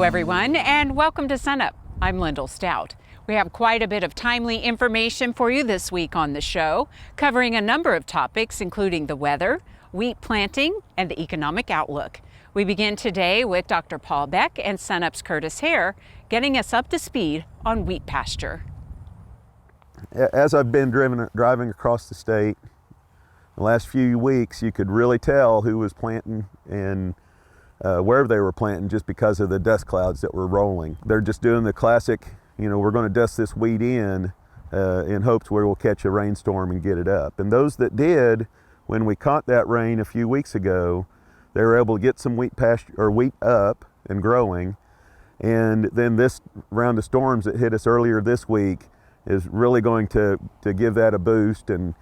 everyone, and welcome to SUNUP. I'm Lyndall Stout. We have quite a bit of timely information for you this week on the show, covering a number of topics, including the weather, wheat planting, and the economic outlook. We begin today with Dr. Paul Beck and SUNUP's Curtis Hare, getting us up to speed on wheat pasture. As I've been driving across the state the last few weeks, you could really tell who was planting and where they were planting just because of the dust clouds that were rolling. They're just doing the classic, we're going to dust this wheat in hopes we will catch a rainstorm and get it up. And those that did, when we caught that rain a few weeks ago, they were able to get some wheat up and growing. And then this round of storms that hit us earlier this week is really going to give that a boost and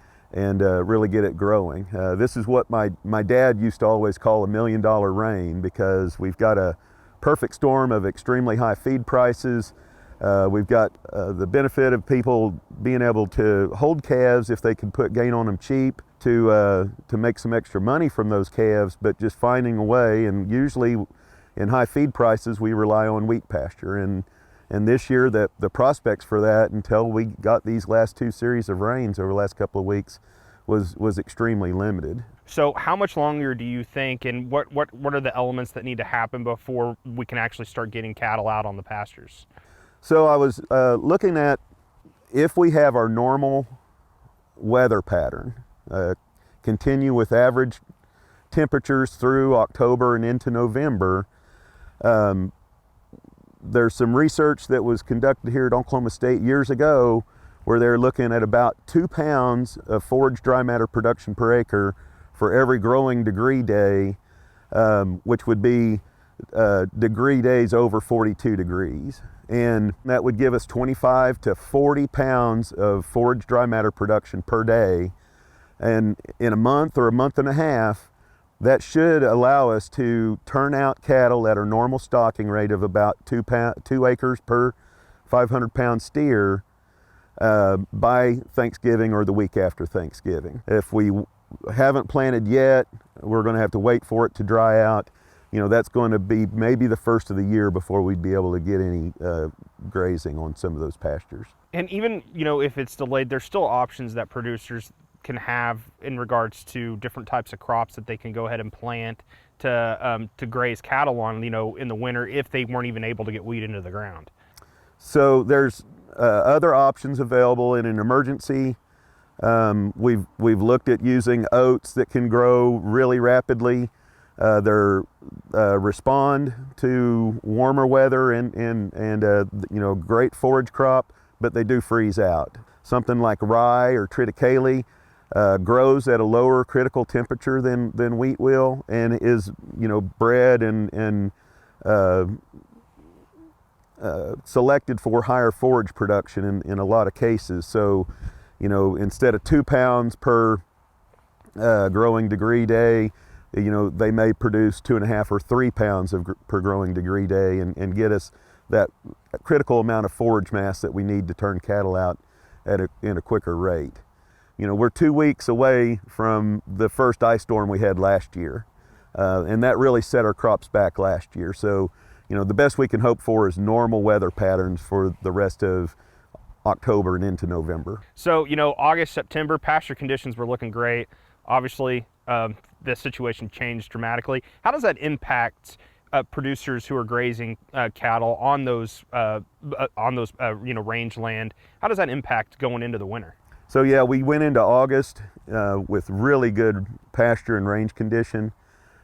really get it growing. This is what my dad used to always call $1 million rain, because we've got a perfect storm of extremely high feed prices. We've got the benefit of people being able to hold calves if they can put gain on them cheap to make some extra money from those calves, but just finding a way. And usually in high feed prices, we rely on wheat pasture. And this year, the prospects for that, until we got these last two series of rains over the last couple of weeks, was extremely limited. So how much longer do you think, and what are the elements that need to happen before we can actually start getting cattle out on the pastures? So I was looking at, if we have our normal weather pattern, continue with average temperatures through October and into November, there's some research that was conducted here at Oklahoma State years ago where they're looking at about 2 pounds of forage dry matter production per acre for every growing degree day, which would be degree days over 42 degrees. And that would give us 25 to 40 pounds of forage dry matter production per day. And in a month or a month and a half, that should allow us to turn out cattle at our normal stocking rate of about 2 acres per 500-pound steer by Thanksgiving or the week after Thanksgiving. If we haven't planted yet, we're going to have to wait for it to dry out. That's going to be maybe the first of the year before we'd be able to get any grazing on some of those pastures. And even, if it's delayed, there's still options that producers can have in regards to different types of crops that they can go ahead and plant to graze cattle on, in the winter, if they weren't even able to get wheat into the ground. So there's other options available in an emergency. We've looked at using oats that can grow really rapidly. They respond to warmer weather and great forage crop, but they do freeze out. Something like rye or triticale grows at a lower critical temperature than wheat will, and is bred and selected for higher forage production in a lot of cases. So instead of 2 pounds per growing degree day, they may produce 2.5 or 3 pounds per growing degree day and get us that critical amount of forage mass that we need to turn cattle out in a quicker rate. We're 2 weeks away from the first ice storm we had last year, and that really set our crops back last year. So, the best we can hope for is normal weather patterns for the rest of October and into November. So, August, September, pasture conditions were looking great. Obviously, the situation changed dramatically. How does that impact producers who are grazing cattle on those range land? How does that impact going into the winter? So yeah, we went into August with really good pasture and range condition.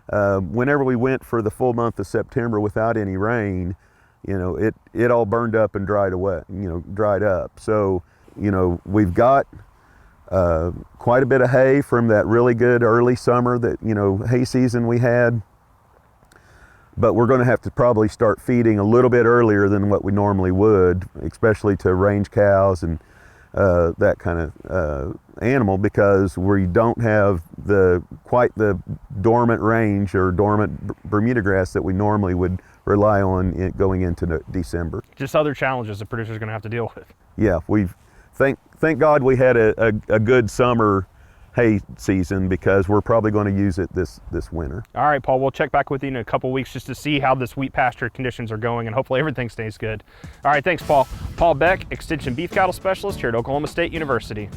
Whenever we went for the full month of September without any rain, it all burned up and dried up. So, we've got quite a bit of hay from that really good early summer hay season we had. But we're going to have to probably start feeding a little bit earlier than what we normally would, especially to range cows and that kind of animal, because we don't have quite the dormant range or dormant Bermuda grass that we normally would rely on going into December. Just other challenges the producer's going to have to deal with. Yeah, thank God we had a good summer hay season because we're probably going to use it this winter. All right, Paul, we'll check back with you in a couple weeks just to see how this wheat pasture conditions are going, and hopefully everything stays good. All right, thanks, Paul. Paul Beck, Extension Beef Cattle Specialist here at Oklahoma State University.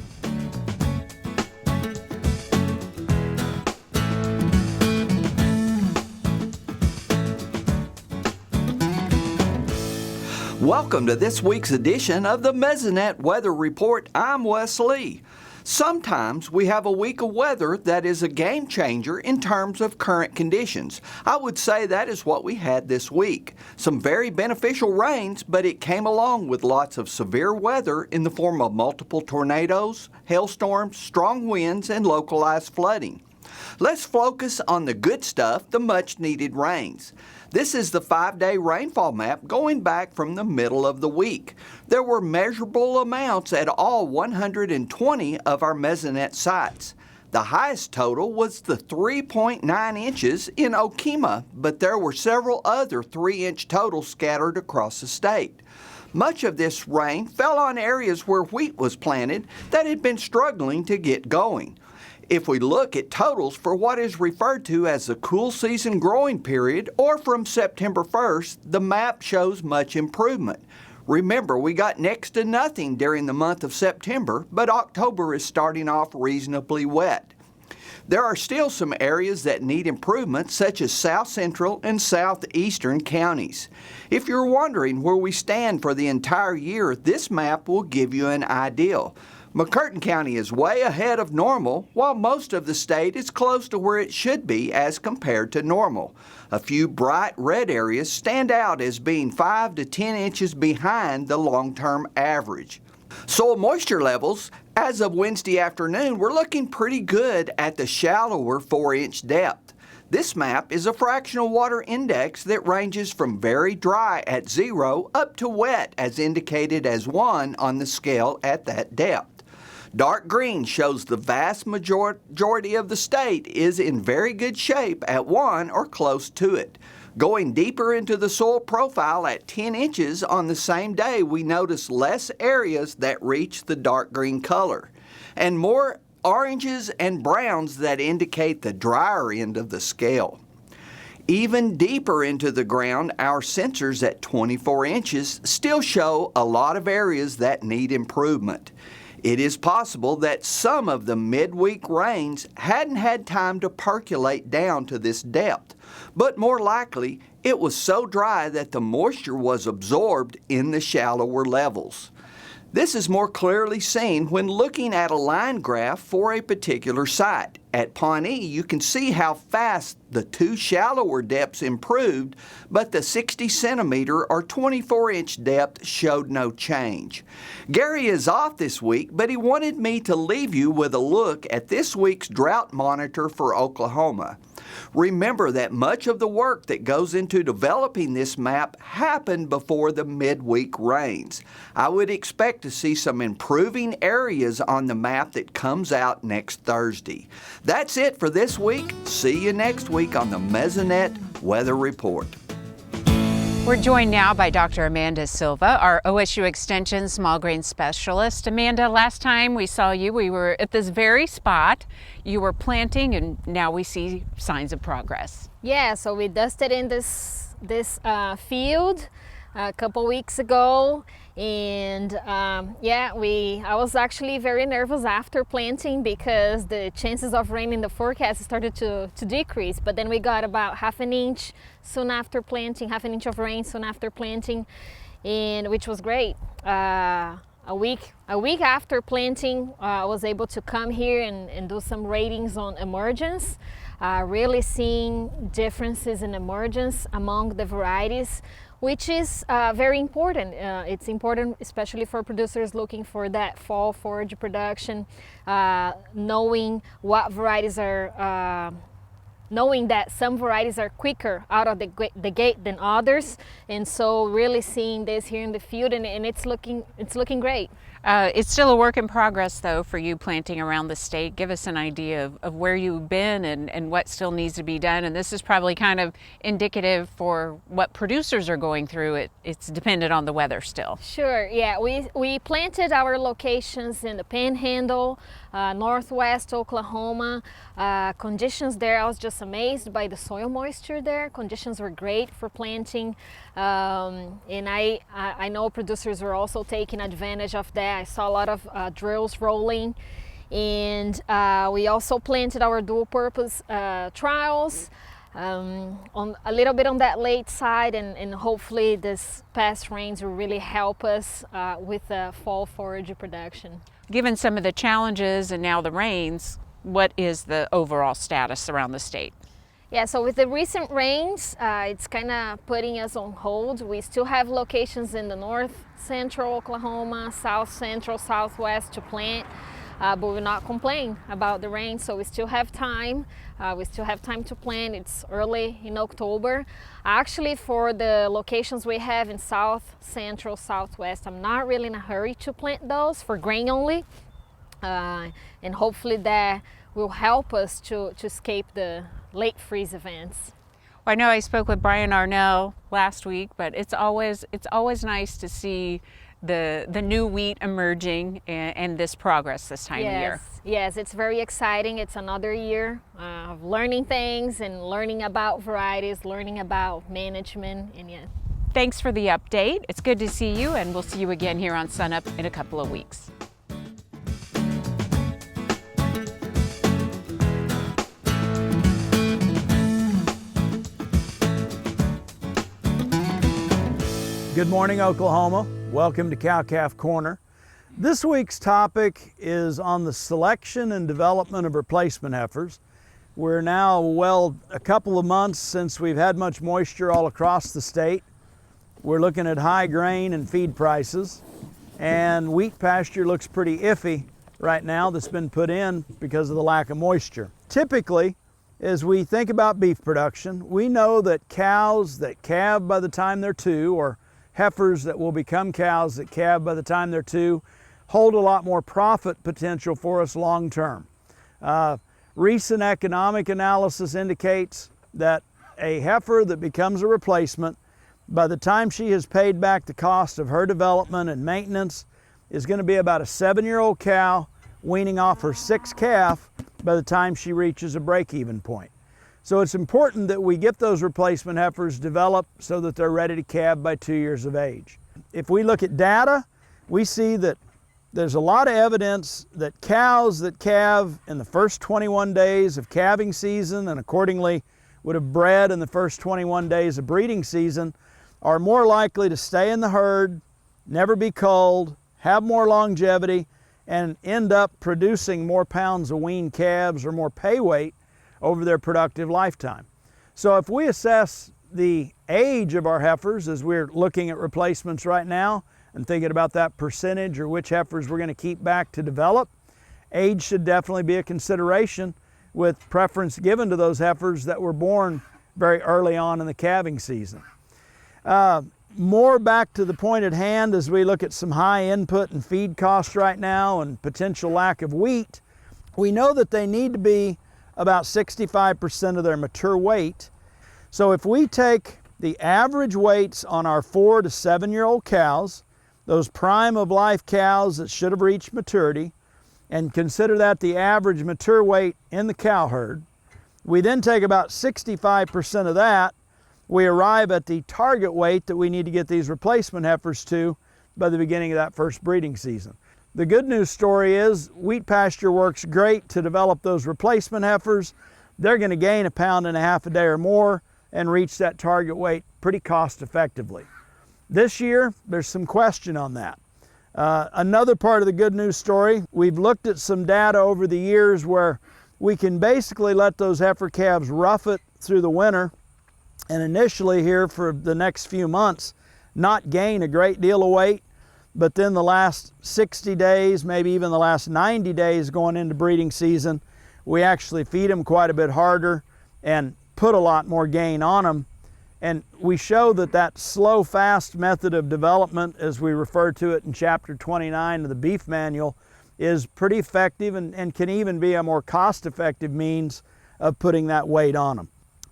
Welcome to this week's edition of the Mesonet Weather Report. I'm Wes Lee. Sometimes we have a week of weather that is a game changer in terms of current conditions. I would say that is what we had this week. Some very beneficial rains, but it came along with lots of severe weather in the form of multiple tornadoes, hailstorms, strong winds, and localized flooding. Let's focus on the good stuff, the much-needed rains. This is the 5-day rainfall map going back from the middle of the week. There were measurable amounts at all 120 of our Mesonet sites. The highest total was the 3.9 inches in Okemah, but there were several other 3-inch totals scattered across the state. Much of this rain fell on areas where wheat was planted that had been struggling to get going. If we look at totals for what is referred to as the cool season growing period, or from September 1st, the map shows much improvement. Remember, we got next to nothing during the month of September, but October is starting off reasonably wet. There are still some areas that need improvement, such as south central and southeastern counties. If you're wondering where we stand for the entire year, this map will give you an idea. McCurtain County is way ahead of normal, while most of the state is close to where it should be as compared to normal. A few bright red areas stand out as being 5 to 10 inches behind the long-term average. Soil moisture levels, as of Wednesday afternoon, were looking pretty good at the shallower 4-inch depth. This map is a fractional water index that ranges from very dry at 0 up to wet as indicated as 1 on the scale at that depth. Dark green shows the vast majority of the state is in very good shape at 1 or close to it. Going deeper into the soil profile at 10 inches on the same day, we notice less areas that reach the dark green color, and more oranges and browns that indicate the drier end of the scale. Even deeper into the ground, our sensors at 24 inches still show a lot of areas that need improvement. It is possible that some of the midweek rains hadn't had time to percolate down to this depth, but more likely it was so dry that the moisture was absorbed in the shallower levels. This is more clearly seen when looking at a line graph for a particular site. At Pawnee, you can see how fast the 2 shallower depths improved, but the 60 centimeter or 24-inch depth showed no change. Gary is off this week, but he wanted me to leave you with a look at this week's drought monitor for Oklahoma. Remember that much of the work that goes into developing this map happened before the midweek rains. I would expect to see some improving areas on the map that comes out next Thursday. That's it for this week. See you next week on the Mesonet Weather Report. We're joined now by Dr. Amanda Silva, our OSU Extension small grain specialist. Amanda, last time we saw you, we were at this very spot. You were planting, and now we see signs of progress. Yeah, so we dusted in this field a couple weeks ago, and I was actually very nervous after planting because the chances of rain in the forecast started to decrease, but then we got about half an inch soon after planting, half an inch of rain soon after planting, and which was great. A week after planting, I was able to come here and do some ratings on emergence, really seeing differences in emergence among the varieties, which is very important. It's important especially for producers looking for that fall forage production, knowing what varieties are, knowing that some varieties are quicker out of the gate than others, and so really seeing this here in the field, and it's looking great. It's still a work in progress, though, for you planting around the state. Give us an idea of where you've been and what still needs to be done. And this is probably kind of indicative for what producers are going through. It's dependent on the weather still. Sure, yeah. We planted our locations in the Panhandle, Northwest Oklahoma. Conditions there, I was just amazed by the soil moisture there. Conditions were great for planting. And I know producers were also taking advantage of that. I saw a lot of drills rolling, and we also planted our dual purpose trials on a little bit on that late side, and hopefully this past rains will really help us with the fall forage production. Given some of the challenges and now the rains, what is the overall status around the state? Yeah, so with the recent rains, it's kind of putting us on hold. We still have locations in the north central Oklahoma, south central, southwest to plant, but we're not complaining about the rain, so we still have time. We still have time to plant. It's early in October. Actually, for the locations we have in south central, southwest, I'm not really in a hurry to plant those for grain only, and hopefully that will help us to escape the late freeze events. Well, I know I spoke with Brian Arnell last week, but it's always nice to see the new wheat emerging and this progress this time of year. Yes, it's very exciting. It's another year of learning things and learning about varieties, learning about management, and yeah. Thanks for the update. It's good to see you, and we'll see you again here on SUNUP in a couple of weeks. Good morning, Oklahoma. Welcome to Cow-Calf Corner. This week's topic is on the selection and development of replacement heifers. We're now a couple of months since we've had much moisture all across the state. We're looking at high grain and feed prices, and wheat pasture looks pretty iffy right now that's been put in because of the lack of moisture. Typically, as we think about beef production, we know that cows that calve by the time they're 2, or heifers that will become cows that calve by the time they're 2, hold a lot more profit potential for us long term. Recent economic analysis indicates that a heifer that becomes a replacement, by the time she has paid back the cost of her development and maintenance, is going to be about a 7-year-old cow weaning off her 6th calf by the time she reaches a break-even point. So it's important that we get those replacement heifers developed so that they're ready to calve by 2 years of age. If we look at data, we see that there's a lot of evidence that cows that calve in the first 21 days of calving season, and accordingly would have bred in the first 21 days of breeding season, are more likely to stay in the herd, never be culled, have more longevity, and end up producing more pounds of weaned calves or more pay weight over their productive lifetime. So if we assess the age of our heifers as we're looking at replacements right now and thinking about that percentage or which heifers we're going to keep back to develop, age should definitely be a consideration, with preference given to those heifers that were born very early on in the calving season. More back to the point at hand, as we look at some high input and feed costs right now and potential lack of wheat, we know that they need to be about 65% of their mature weight. So if we take the average weights on our 4 to 7-year-old cows, those prime of life cows that should have reached maturity, and consider that the average mature weight in the cow herd, we then take about 65% of that, we arrive at the target weight that we need to get these replacement heifers to by the beginning of that first breeding season. The good news story is wheat pasture works great to develop those replacement heifers. They're going to gain 1.5 pounds a day or more and reach that target weight pretty cost effectively. This year, there's some question on that. Another part of the good news story, we've looked at some data over the years where we can basically let those heifer calves rough it through the winter, and initially here for the next few months not gain a great deal of weight, but then the last 60 days, maybe even the last 90 days going into breeding season, we actually feed them quite a bit harder and put a lot more gain on them. And we show that that slow, fast method of development, as we refer to it in Chapter 29 of the Beef Manual, is pretty effective and can even be a more cost-effective means of putting that weight on them.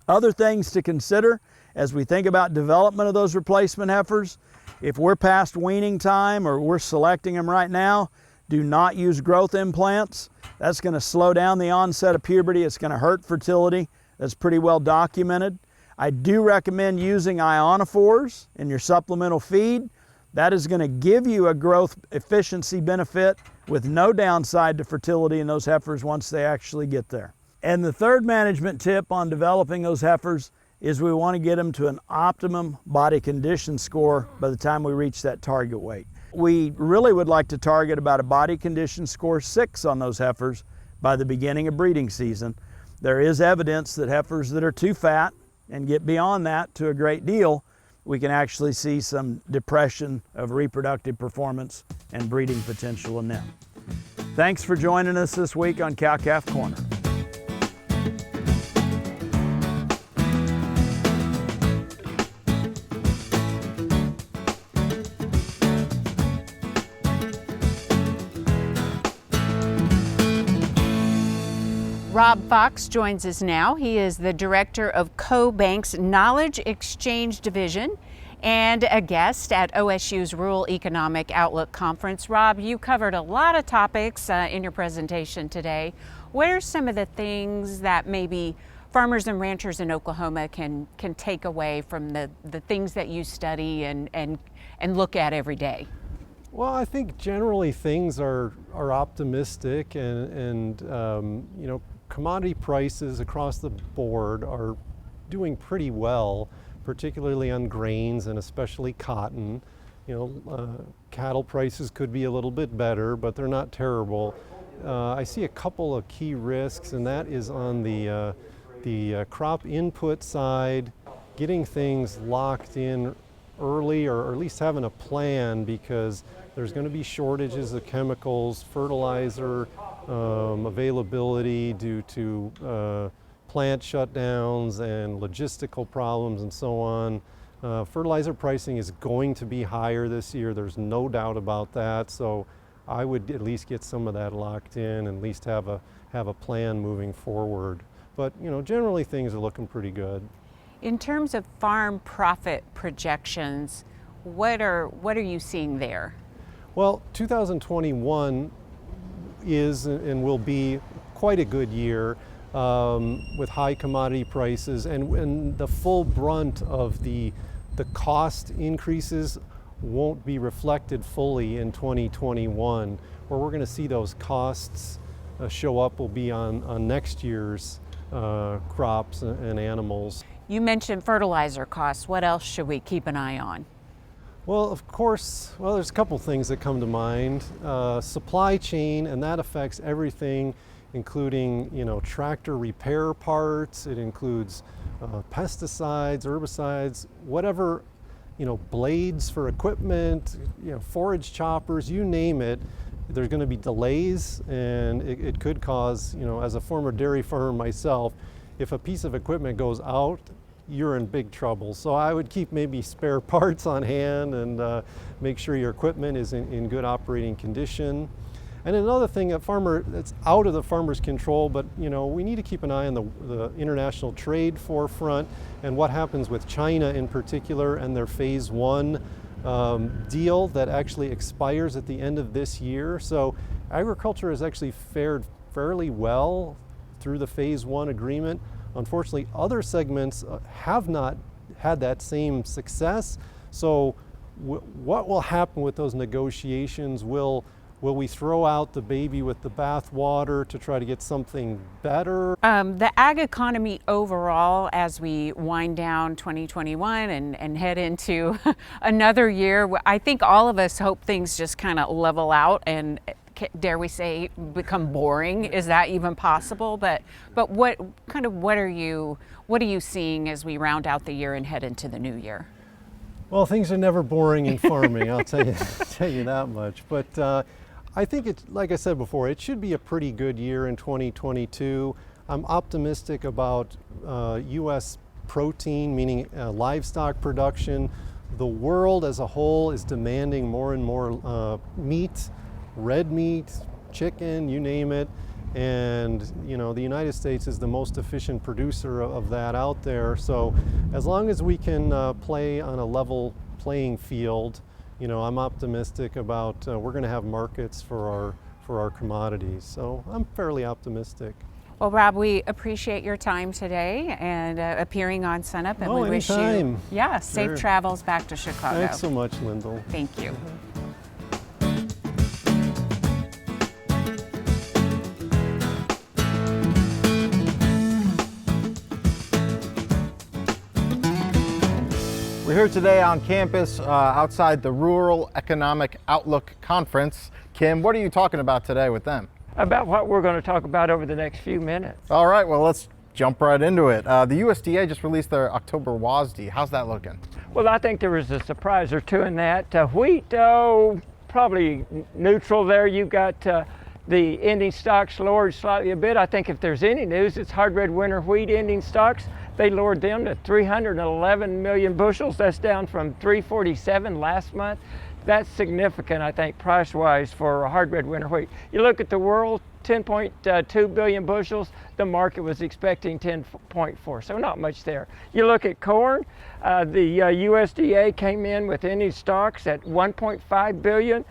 Other things to consider as we think about development of those replacement heifers: if we're past weaning time or we're selecting them right now, do not use growth implants. That's going to slow down the onset of puberty. It's going to hurt fertility. That's pretty well documented. I do recommend using ionophores in your supplemental feed. That is going to give you a growth efficiency benefit with no downside to fertility in those heifers once they actually get there. And the third management tip on developing those heifers is we want to get them to an optimum body condition score by the time we reach that target weight. We really would like to target about a body condition score 6 on those heifers by the beginning of breeding season. There is evidence that heifers that are too fat and get beyond that to a great deal, we can actually see some depression of reproductive performance and breeding potential in them. Thanks for joining us this week on Cow-Calf Corner. Rob Fox joins us now. He is the director of CoBank's Knowledge Exchange Division and a guest at OSU's Rural Economic Outlook Conference. Rob, you covered a lot of topics in your presentation today. What are some of the things that maybe farmers and ranchers in Oklahoma can take away from the things that you study and look at every day? Well, I think generally things are optimistic and you know, commodity prices across the board are doing pretty well, particularly on grains and especially cotton. You know, cattle prices could be a little bit better, but they're not terrible. I see a couple of key risks, and that is on the crop input side, getting things locked in early, or at least having a plan, because there's going to be shortages of chemicals, fertilizer availability due to plant shutdowns and logistical problems and so on. Fertilizer pricing is going to be higher this year, there's no doubt about that, so I would at least get some of that locked in and at least have a plan moving forward. But you know, generally things are looking pretty good. In terms of farm profit projections, what are you seeing there? Well, 2021 is and will be quite a good year with high commodity prices, and the full brunt of the cost increases won't be reflected fully in 2021. Where we're going to see those costs show up will be on next year's crops and animals. You mentioned fertilizer costs. What else should we keep an eye on? Well, of course, there's a couple things that come to mind. Supply chain, and that affects everything, including, you know, tractor repair parts. It includes pesticides, herbicides, whatever, you know, blades for equipment, you know, forage choppers, you name it. There's going to be delays, and it could cause, you know, as a former dairy farmer myself, if a piece of equipment goes out, you're in big trouble. So I would keep maybe spare parts on hand and make sure your equipment is in good operating condition. And another thing, that's out of the farmer's control, but you know, we need to keep an eye on the international trade forefront and what happens with China in particular and their phase 1 deal that actually expires at the end of this year. So agriculture has actually fared fairly well through the phase 1 agreement. Unfortunately, other segments have not had that same success. So what will happen with those negotiations? Will we throw out the baby with the bathwater to try to get something better? The ag economy overall, as we wind down 2021 and head into another year, I think all of us hope things just kind of level out and, dare we say, become boring. Is that even possible? But what are you seeing as we round out the year and head into the new year? Well, things are never boring in farming. I'll tell you that much. But I think it's, like I said before, it should be a pretty good year in 2022. I'm optimistic about U.S. protein, meaning livestock production. The world as a whole is demanding more and more meat, red meat, chicken, you name it. And you know, the United States is the most efficient producer of that out there. So as long as we can play on a level playing field, you know, I'm optimistic about we're going to have markets for our commodities. So I'm fairly optimistic. Well, Rob, we appreciate your time today and appearing on SUNUP, and we wish you safe travels back to Chicago. Thanks so much, Lyndall. Thank you. We're here today on campus outside the Rural Economic Outlook Conference. Kim, what are you talking about today with them? About what we're going to talk about over the next few minutes. All right, well, let's jump right into it. The USDA just released their October WASDE. How's that looking? Well, I think there was a surprise or two in that. Wheat, probably neutral there. You've got the ending stocks lowered slightly a bit. I think if there's any news, it's hard red winter wheat ending stocks. They lowered them to 311 million bushels. That's down from 347 last month. That's significant, I think, price-wise for hard red winter wheat. You look at the world, 10.2 billion bushels. The market was expecting 10.4, so not much there. You look at corn, the USDA came in with ending stocks at 1.5 billion.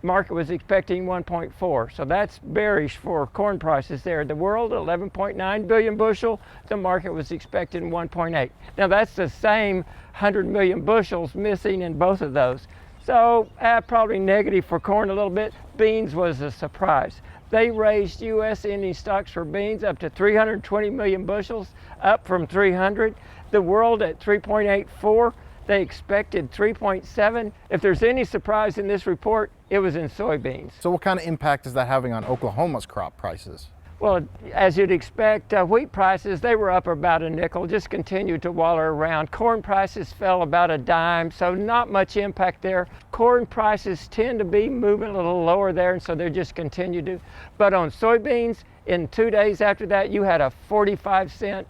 Market was expecting 1.4, so that's bearish for corn prices there. The world, 11.9 billion bushel. The market was expecting 1.8. Now that's the same 100 million bushels missing in both of those. So probably negative for corn a little bit. Beans was a surprise. They raised U.S. ending stocks for beans up to 320 million bushels, up from 300. The world at 3.84. They expected 3.7. If there's any surprise in this report, it was in soybeans. So what kind of impact is that having on Oklahoma's crop prices? Well, as you'd expect, wheat prices, they were up about a nickel, just continued to waller around. Corn prices fell about a dime, so not much impact there. Corn prices tend to be moving a little lower there, and so they just continue to. But on soybeans, in 2 days after that, you had a 45-cent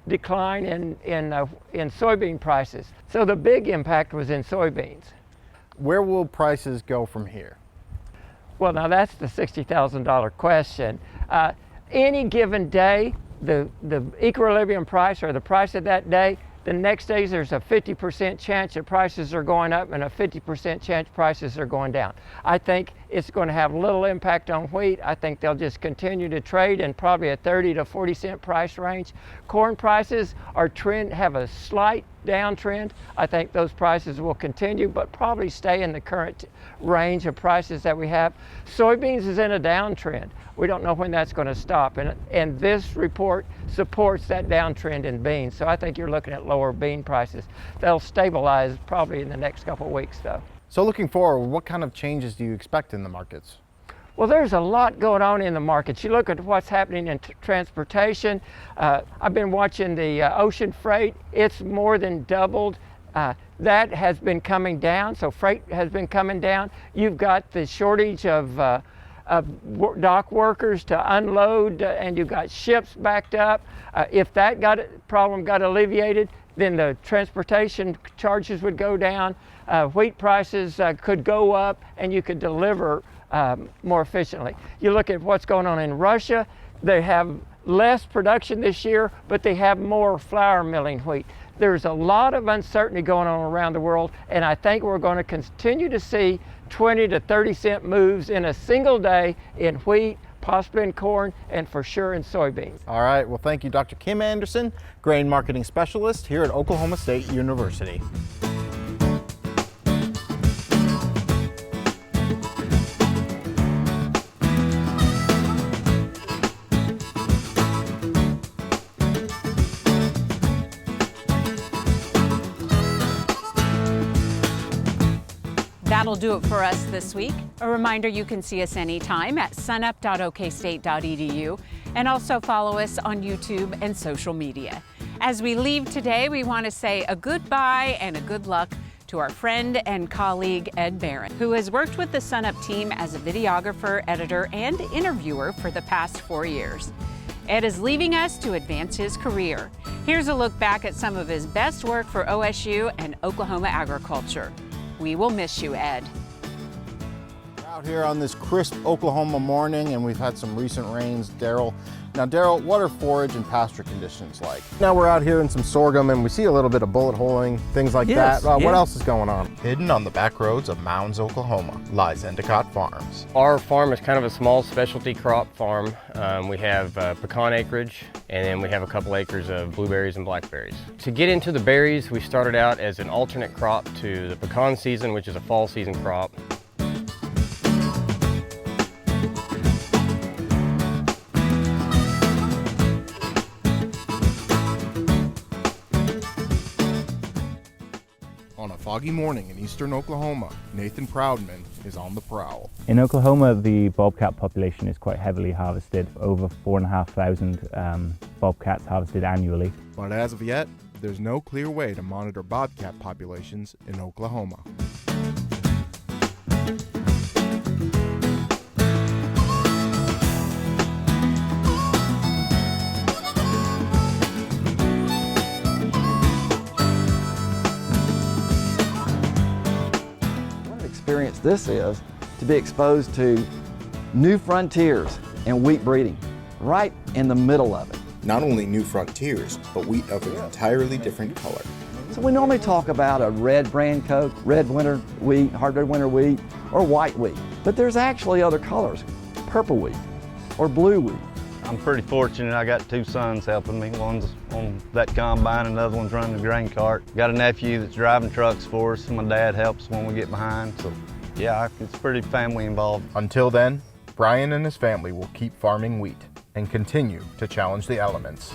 decline in soybean prices. So the big impact was in soybeans. Where will prices go from here? Well, now that's the $60,000 question. Any given day, the equilibrium price or the price of that day, the next day there's a 50% chance that prices are going up and a 50% chance prices are going down. I think it's going to have little impact on wheat. I think they'll just continue to trade in probably a 30 to 40 cent price range. Corn prices have a slight downtrend. I think those prices will continue, but probably stay in the current range of prices that we have. Soybeans is in a downtrend. We don't know when that's going to stop, and this report supports that downtrend in beans. So I think you're looking at lower bean prices. They'll stabilize probably in the next couple of weeks, though. So looking forward, what kind of changes do you expect in the markets? Well, there's a lot going on in the markets. You look at what's happening in transportation. I've been watching the ocean freight. It's more than doubled. That has been coming down, so freight has been coming down. You've got the shortage of dock workers to unload, and you've got ships backed up. If that problem got alleviated, then the transportation charges would go down. Wheat prices could go up, and you could deliver more efficiently. You look at what's going on in Russia. They have less production this year, but they have more flour milling wheat. There's a lot of uncertainty going on around the world, and I think we're going to continue to see 20 to 30 cent moves in a single day in wheat, possibly in corn, and for sure in soybeans. All right, well, thank you, Dr. Kim Anderson, Grain Marketing Specialist here at Oklahoma State University. That'll do it for us this week. A reminder, you can see us anytime at sunup.okstate.edu and also follow us on YouTube and social media. As we leave today, we want to say a goodbye and a good luck to our friend and colleague Ed Barron, who has worked with the SUNUP team as a videographer, editor, and interviewer for the past 4 years. Ed is leaving us to advance his career. Here's a look back at some of his best work for OSU and Oklahoma agriculture. We will miss you, Ed. Out here on this crisp Oklahoma morning, and we've had some recent rains. Now Daryl, what are forage and pasture conditions like? Now we're out here in some sorghum and we see a little bit of bullet holing, things like that. What else is going on? Hidden on the back roads of Mounds, Oklahoma, lies Endicott Farms. Our farm is kind of a small specialty crop farm. We have pecan acreage, and then we have a couple acres of blueberries and blackberries. To get into the berries, we started out as an alternate crop to the pecan season, which is a fall season crop. On a foggy morning in eastern Oklahoma, Nathan Proudman is on the prowl. In Oklahoma, the bobcat population is quite heavily harvested. Over 4,500 bobcats harvested annually. But as of yet, there's no clear way to monitor bobcat populations in Oklahoma. Experience this is to be exposed to new frontiers in wheat breeding, right in the middle of it. Not only new frontiers, but wheat of an entirely different color. So we normally talk about a red brand coat, red winter wheat, hard red winter wheat, or white wheat. But there's actually other colors, purple wheat or blue wheat. I'm pretty fortunate. I got two sons helping me. One's on that combine, another one's running the grain cart. Got a nephew that's driving trucks for us, and my dad helps when we get behind. So yeah, it's pretty family involved. Until then, Brian and his family will keep farming wheat and continue to challenge the elements.